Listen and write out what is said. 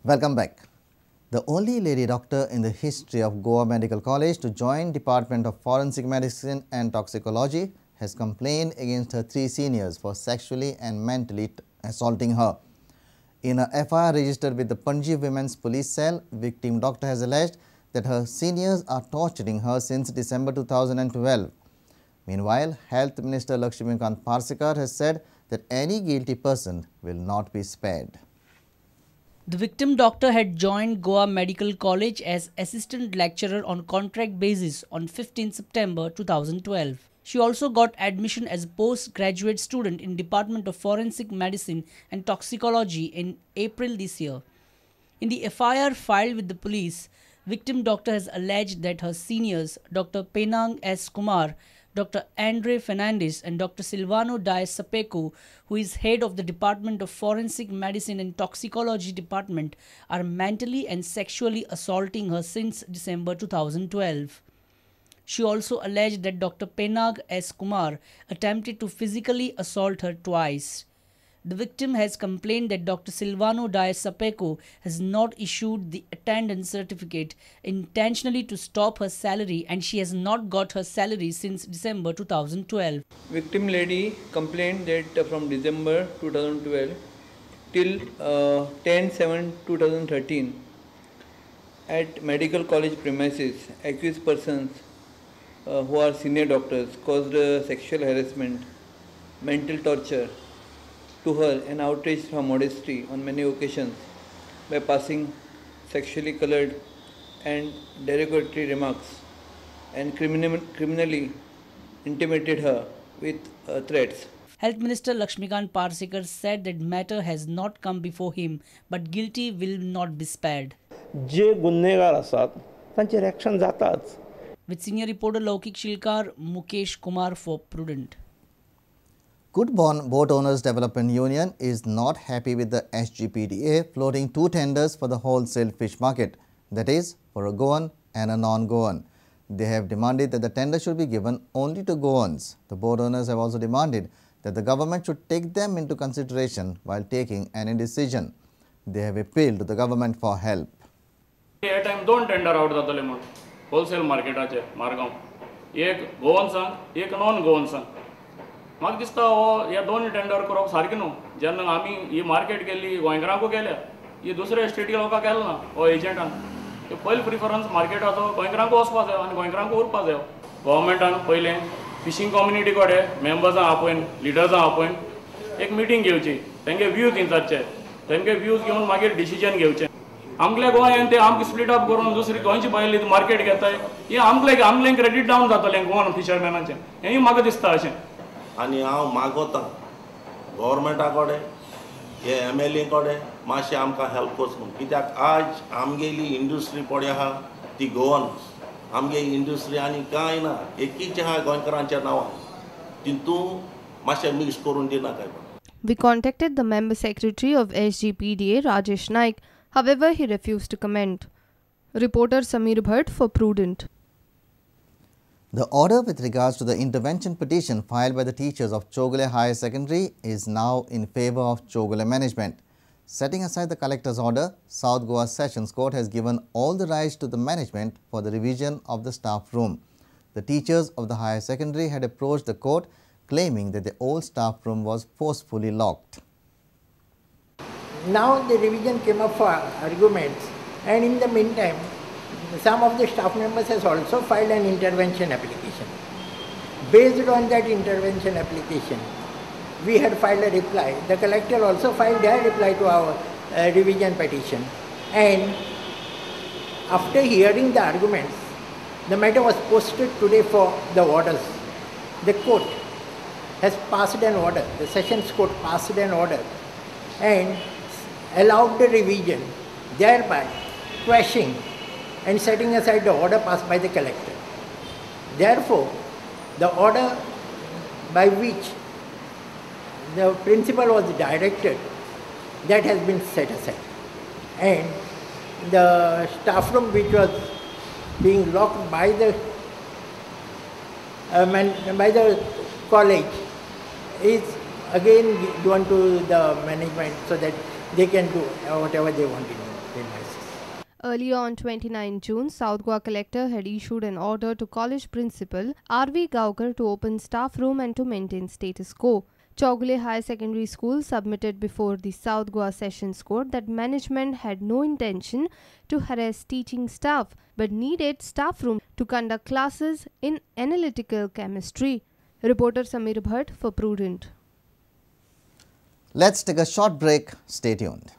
Welcome back. The only lady doctor in the history of Goa Medical College to join Department of Forensic Medicine and Toxicology has complained against her 3 seniors for sexually and mentally assaulting her. In a FIR registered with the Panji Women's Police Cell, victim doctor has alleged that her seniors are torturing her since December 2012. Meanwhile, Health Minister Lakshmikant Parsekar has said that any guilty person will not be spared. The victim doctor had joined Goa Medical College as assistant lecturer on contract basis on 15 September 2012. She also got admission as a postgraduate student in Department of Forensic Medicine and Toxicology in April this year. In the FIR filed with the police, victim doctor has alleged that her seniors, Dr. Penang S. Kumar, Dr. Andre Fernandez and Dr. Silvano Dias Sapeco, who is head of the Department of Forensic Medicine and Toxicology Department, are mentally and sexually assaulting her since December 2012. She also alleged that Dr. Penang S. Kumar attempted to physically assault her twice. The victim has complained that Dr. Silvano Dias Sapeco has not issued the attendance certificate intentionally to stop her salary, and she has not got her salary since December 2012. Victim lady complained that from December 2012 till 10/7/2013 at medical college premises, accused persons who are senior doctors caused sexual harassment, mental torture to her and outraged her modesty on many occasions by passing sexually colored and derogatory remarks, and criminally intimidated her with threats. Health Minister Lakshmikant Parsekar said that matter has not come before him, but guilty will not be spared. जे गुन्हेगार असतात तांचेर action जाताच. With senior reporter Laukik Shilkar, Mukesh Kumar for Prudent. Goodborn Boat Owners Development Union is not happy with the SGPDA floating 2 tenders for the wholesale fish market, that is, for a Goan and a non-Goan. They have demanded that the tender should be given only to Goans. The boat owners have also demanded that the government should take them into consideration while taking any decision. They have appealed to the government for help. At time 2 tender out जातले म्हण wholesale मार्केटाचे Margao, एक गोवन सांग, एक non Goan सांग. म्हाका दिसता हो ह्या 2 टेंडर करप सारकें न्हू. जेन्ना आमी ही मार्केट केल्ली गोंयकारांकू केल्या, ही दुसऱ्या स्टेटी लोकांक केलें ना हो एजंटान. पयली प्रिफरन्स मार्केटाचो गोंयकारांकू वचपा जायो आनी गोंयकारांकू उरपा जायो. गव्हर्मेंटान पयलें फिशींग कम्युनिटी कडेन मेंबर्सां आपयन, लिडर्सां आपयन एक मिटींग घेवची, तेंगे व्यूज विचारचे, तेंगे व्यूज घेवन मागीर डिसिजन घेवचें. आमल्या गोंयान ते आमकां स्प्लीट अप करून दुसरी गोंयची बायली मार्केट घेताय, हे आमलें क्रेडीट डावन जातलें गोवन फिशरमॅनाचें. हेंय म्हाका दिसता अशें. आनी हांव मागोतां गव्हर्मेंटा कडेन, हे MLA कडेन मातशें आमकां हेल्प करचून, कित्याक आज आमगेली इंडस्ट्री पळय आहा ती गोवन. आमगे इंडस्ट्री आनी कांय ना, एकीच आहा गोंयकारांच्या नांवान, तितून मातशें मिक्स करून दिनाकाय. We contacted the member secretary of SGPDA, Rajesh Naik. However, he refused to comment. Reporter Sameer Bhatt for Prudent. The order with regards to the intervention petition filed by the teachers of Chowgule Higher Secondary is now in favour of Chowgule management. Setting aside the collector's order, South Goa Sessions Court has given all the rights to the management for the revision of the staff room. The teachers of the higher secondary had approached the court claiming that the old staff room was forcefully locked. Now the revision came up for arguments, and in the meantime, some of the staff members has also filed an intervention application. Based on that intervention application, we had filed a reply. The collector also filed their reply to our revision petition. And after hearing the arguments, the matter was posted today for the orders. The court has passed an order, the Sessions Court passed an order and allowed the revision, thereby quashing and setting aside the order passed by the collector. Therefore, the order by which the principal was directed, that has been set aside. And the staff room which was being locked by the college is again given to the management so that they can do whatever they want to do. premises. Earlier on 29 June, South Goa collector had issued an order to college principal R.V. Gaukar to open staff room and to maintain status quo. Chowgule High Secondary School submitted before the South Goa Sessions Court that management had no intention to harass teaching staff but needed staff room to conduct classes in analytical chemistry. Reporter Samir Bhatt for Prudent. Let's take a short break. Stay tuned.